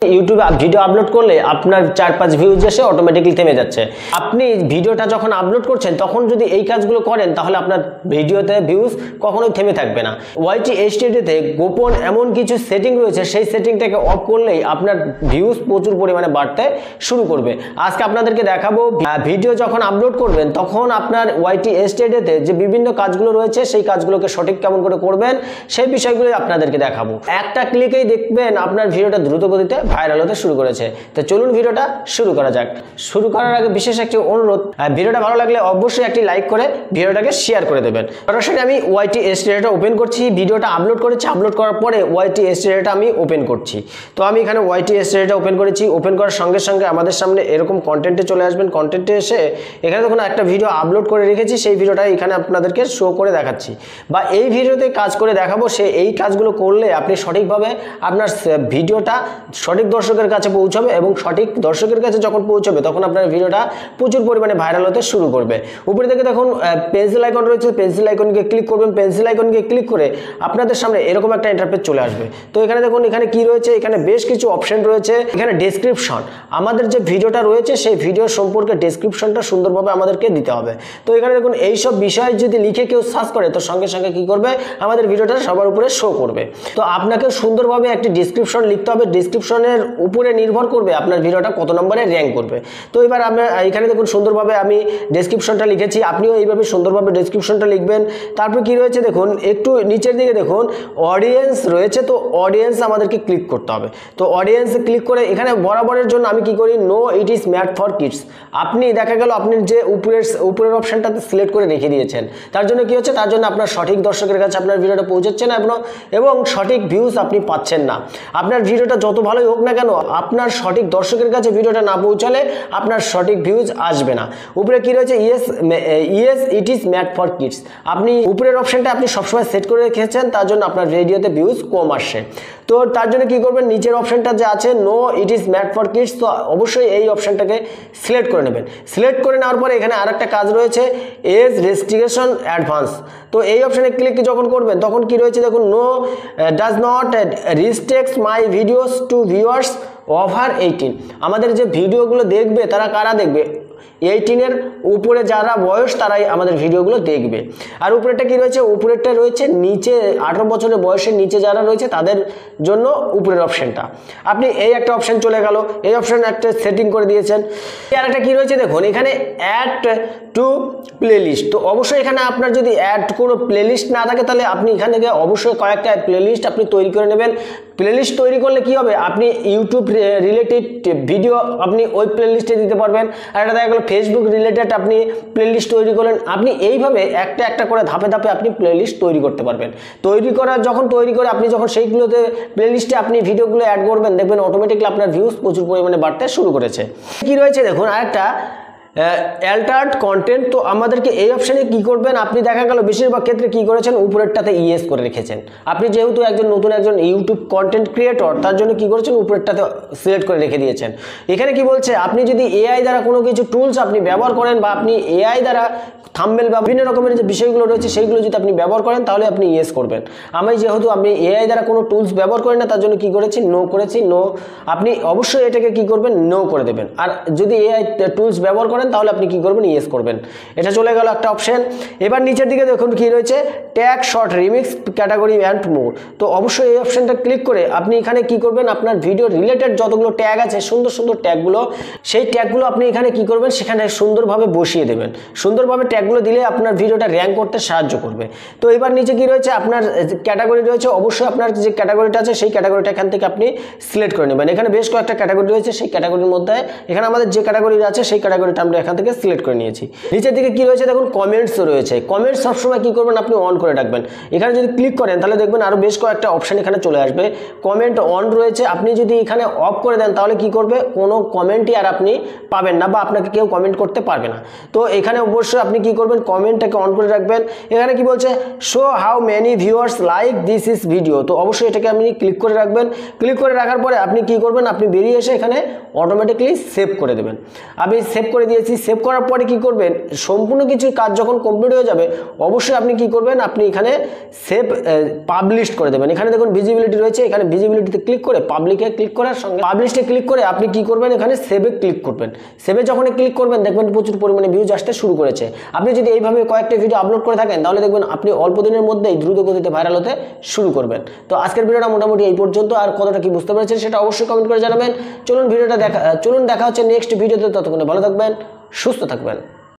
ইউটিউবে video upload করলে আপনার 4-5 ভিউজ এসে অটোমেটিক্যালি থেমে যাচ্ছে। আপনি ভিডিওটা যখন আপলোড করছেন তখন যদি এই কাজগুলো করেন তাহলে আপনার ভিডিওতে ভিউজ কখনোই থেমে থাকবে না। ওয়াইটি এইচডিতে গোপন এমন কিছু সেটিং রয়েছে, সেই সেটিংটাকে অফ করলেই আপনার ভিউজ প্রচুর পরিমাণে বাড়তে শুরু করবে। আজকে আপনাদেরকে দেখাবো ভিডিও যখন আপলোড করবেন তখন আপনার ওয়াইটি এইচডিতে যে বিভিন্ন কাজগুলো রয়েছে সেই কাজগুলোকে সঠিক কেমন করে করবেন সেই বিষয়গুলো আপনাদেরকে দেখাবো। একটা ক্লিকেই দেখবেন আপনার ভিডিওটা দ্রুত গতিতে ভাইরাল হতে শুরু করেছে। তো চলুন ভিডিওটা শুরু করা যাক। শুরু করার আগে বিশেষ একটি অনুরোধ, ভিডিওটা ভালো লাগলে অবশ্যই একটি লাইক করে ভিডিওটাকে শেয়ার করে দেবেন। সরাসরি আমি ওয়াইটি এইচডিটা ওপেন করছি, ভিডিওটা আপলোড করেছি, আপলোড করার পরে ওয়াইটি এইচডিটা আমি ওপেন করছি। তো আমি এখানে ওয়াইটি এইচডিটা ওপেন করেছি। ওপেন করার সঙ্গে সঙ্গে আমাদের সামনে এরকম কন্টেন্টে চলে আসবেন। কন্টেন্টে এসে এখানে দেখুন একটা ভিডিও আপলোড করে রেখেছি, সেই ভিডিওটা এখানে আপনাদেরকে শো করে দেখাচ্ছি বা এই ভিডিওতে কাজ করে দেখাবো। এই কাজগুলো করলে আপনি সঠিকভাবে আপনার ভিডিওটা সঠিক দর্শকের কাছে পৌঁছাবে এবং সঠিক দর্শকের কাছে যখন পৌঁছাবে তখন আপনার ভিডিওটা প্রচুর পরিমাণে ভাইরাল হতে শুরু করবে। উপরে থেকে দেখুন পেন্সিল আইকন রয়েছে, পেন্সিল আইকনকে ক্লিক করবেন। পেন্সিল আইকনকে ক্লিক করে আপনাদের সামনে এরকম একটা ইন্টারফেস চলে আসবে। তো এখানে দেখুন এখানে কি রয়েছে, এখানে বেশ কিছু অপশন রয়েছে। এখানে ডেসক্রিপশন, আমাদের যে ভিডিওটা রয়েছে সেই ভিডিও সম্পর্কে ডেসক্রিপশনটা সুন্দরভাবে আমাদেরকে দিতে হবে। তো এখানে দেখুন এইসব বিষয় যদি লিখে কেউ সার্চ করে তো সঙ্গে সঙ্গে কি করবে, আমাদের ভিডিওটা সবার উপরে শো করবে। তো আপনাকে সুন্দরভাবে একটি ডেসক্রিপশন লিখতে হবে। ডেসক্রিপশনের উপরে নির্ভর করবে আপনার ভিডিওটা কত নম্বরে র্যাঙ্ক করবে। তো এবার আমরা এখানে দেখুন সুন্দরভাবে আমি ডেসক্রিপশনটা লিখেছি, আপনিও এইভাবে সুন্দরভাবে ডেসক্রিপশনটা লিখবেন। তারপর কি রয়েছে দেখুন একটু নিচের দিকে দেখুন অডিয়েন্স রয়েছে। তো অডিয়েন্স আমাদেরকে ক্লিক করতে হবে। তো অডিয়েন্সে ক্লিক করে এখানে বরাবরের জন্য আমি কি করি, no it is made for kids. আপনি দেখা গেল আপনি যে উপরের অপশনটাতে সিলেক্ট করে রেখে দিয়েছেন, তার জন্য কি হচ্ছে, তার জন্য আপনার সঠিক দর্শকের কাছে আপনার ভিডিওটা পৌঁছাচ্ছে না এবং সঠিক ভিউজ আপনি পাচ্ছেন না। আপনার ভিডিওটা যত ভালোই হোক না কেন, আপনার সঠিক দর্শকের কাছে ভিডিওটা না পৌঁছালে আপনার সঠিক ভিউজ আসবে না। উপরে কি রয়েছে, yes it is made for kids. আপনি উপরের অপশনটা আপনি সবসময় সেট করে রেখেছেন, তার জন্য আপনার ভিডিওতে ভিউজ কম আসছে। তো তার জন্য কি করবেন, নিচের অপশনটা যে আছে no it is made for kids, তো অবশ্যই এই অপশনটাকে সিলেক্ট করে নেবেন। সিলেক্ট করে নেওয়ার পরে এখানে আরেকটা কাজ রয়েছে, এজ রেস্ট্রিকশন অ্যাডভান্স। তো এই অপশনে ক্লিক যখন করবেন তখন কি রয়েছে দেখুন, no does not restricts my videos to viewers over 18। আমাদের যে ভিডিওগুলো দেখবে তারা কারা দেখবে, 18-এর উপরে যারা বয়স তারাই আমাদের ভিডিওগুলো দেখবে। আর উপরেরটা কি রয়েছে, উপরেরটা রয়েছে নিচে 18 বছরের বয়সের নিচে যারা রয়েছে তাদের জন্য উপরের অপশনটা। আপনি এই একটা অপশন চলে গেল, এই অপশন একটা সেটিং করে দিয়েছেন। আর একটা কি রয়েছে দেখুন এখানে অ্যাড টু প্লেলিস্ট। তো অবশ্যই এখানে আপনার যদি অ্যাড কোনো প্লেলিস্ট না থাকে তাহলে আপনি এখান থেকে অবশ্যই কয়েকটা প্লেলিস্ট আপনি তৈরি করে নেবেন। প্লেলিস্ট তৈরি করলে কি হবে, আপনি ইউটিউব রিলেটেড ভিডিও আপনি ওই প্লেলিস্টে দিতে পারবেন। আর এটা দেখা গেল ফেসবুক রিলেটেড আপনি প্লেলিস্ট তৈরি করলেন। আপনি এইভাবে একটা একটা করে ধাপে ধাপে আপনি প্লেলিস্ট তৈরি করতে পারবেন। তৈরি করে আপনি যখন সেইগুলোতে প্লেলিস্টে আপনি ভিডিওগুলো অ্যাড করবেন, দেখবেন অটোমেটিকলি আপনার ভিউজ প্রচুর পরিমাণে বাড়তে শুরু করেছে। কি রয়েছে দেখুন আরেকটা অ্যাল্টার্ড কন্টেন্ট। তো আমাদেরকে এই অপশানে কি করবেন, আপনি দেখা গেল বেশিরভাগ ক্ষেত্রে কি করেছেন, উপরেরটাতে ইয়েস করে রেখেছেন। আপনি যেহেতু নতুন একজন ইউটিউব কন্টেন্ট ক্রিয়েটর, তার জন্য কি করেছেন, উপরেরটাতে সিলেক্ট করে রেখে দিয়েছেন। এখানে কি বলছে, আপনি যদি এআই দ্বারা কোনো কিছু টুলস আপনি ব্যবহার করেন বা আপনি এআই দ্বারা থাম্বনেল বা বিভিন্ন রকমের যে বিষয়গুলো রয়েছে সেইগুলো যদি আপনি ব্যবহার করেন তাহলে আপনি ইয়েস করবেন। আমি যেহেতু আপনি এআই দ্বারা কোনো টুলস ব্যবহার করেন না তার জন্য কি করেছি, নো করেছি। নো, আপনি অবশ্যই এটাকে কি করবেন, নো করে দেবেন। আর যদি এআই টুলস ব্যবহার করেন তাহলে আপনি কি করবেন, ইয়েস করবেন। এটা চলে গেল একটা অপশন। এবার নিচের দিকে দেখুন কি রয়েছে, tag short remix category and more. তো অবশ্যই এই অপশনটা ক্লিক করে আপনি এখানে কি করবেন, আপনার ভিডিও রিলেটেড যতগুলো ট্যাগ আছে সুন্দর সুন্দর ট্যাগগুলো, সেই ট্যাগগুলো আপনি এখানে কি করবেন, সেখানে সুন্দরভাবে বসিয়ে দেবেন। সুন্দরভাবে ট্যাগগুলো দিলে আপনার ভিডিওটা র্যাঙ্ক করতে সাহায্য করবে। তো এবার নিচে কি রয়েছে, আপনার ক্যাটাগরি রয়েছে। অবশ্যই আপনার যে ক্যাটাগরিটা আছে সেই ক্যাটাগরিটা এখান থেকে আপনি সিলেক্ট করে নেবেন। এখানে বেশ কয়েকটা ক্যাটাগরি রয়েছে, সেই ক্যাটাগরির মধ্যে এখানে আমাদের যে ক্যাটাগরি আছে সেই ক্যাটাগরিটা আমরা এখান থেকে সিলেক্ট করে নিয়েছি। নিচের দিকে কি রয়েছে দেখুন, কমেন্টস রয়েছে। কমেন্টস সবসময় কি করবেন, আপনি অন করে রাখবেন। এখানে যদি ক্লিক করেন তাহলে দেখবেন আরো বেশ কয়েকটা অপশন এখানে চলে আসবে। কমেন্ট অন রয়েছে, আপনি যদি এখানে অফ করে দেন তাহলে কি করবে, কোনো কমেন্টই আর আপনি পাবেন না বা আপনাকে কেউ কমেন্ট করতে পারবে না। তো এখানে অবশ্যই আপনি কি করবেন, কমেন্টটাকে অন করে রাখবেন। এখানে কি বলছে, show how many viewers like this is video. তো অবশ্যই এটাকে আপনি ক্লিক করে রাখবেন। ক্লিক করে রাখার পরে আপনি কি করবেন, আপনি বেরিয়ে এসে এখানে অটোমেটিকলি সেভ করে দেবেন। আমি সেভ করে দিয়েছি। করেছি। সেভ করার পরে কি করবেন, সম্পূর্ণ কিছু কাজ যখন কমপ্লিট হয়ে যাবে অবশ্যই আপনি কি করবেন, আপনি এখানে সেভ পাবলিশ করে দেবেন। এখানে দেখুন ভিজিবিলিটি রয়েছে, এখানে ভিজিবিলিটিতে ক্লিক করে পাবলিকে ক্লিক করার সঙ্গে পাবলিশে ক্লিক করে আপনি কি করবেন, এখানে সেভে ক্লিক করবেন। সেভে যখন ক্লিক করবেন দেখবেন প্রচুর পরিমাণে ভিউজ আসতে শুরু করেছে। আপনি যদি এইভাবে কয়েকটা ভিডিও আপলোড করে থাকেন তাহলে দেখবেন আপনি অল্প দিনের মধ্যেই দ্রুত গতিতে ভাইরাল হতে শুরু করবেন। তো আজকের ভিডিওটা মোটামুটি এই পর্যন্ত। আর কতটা কি বুঝতে পেরেছেন সেটা অবশ্যই কমেন্ট করে জানাবেন। চলুন দেখা হচ্ছে নেক্সট ভিডিওতে। ততক্ষণে ভালো থাকবেন, সুস্থ থাকবেন।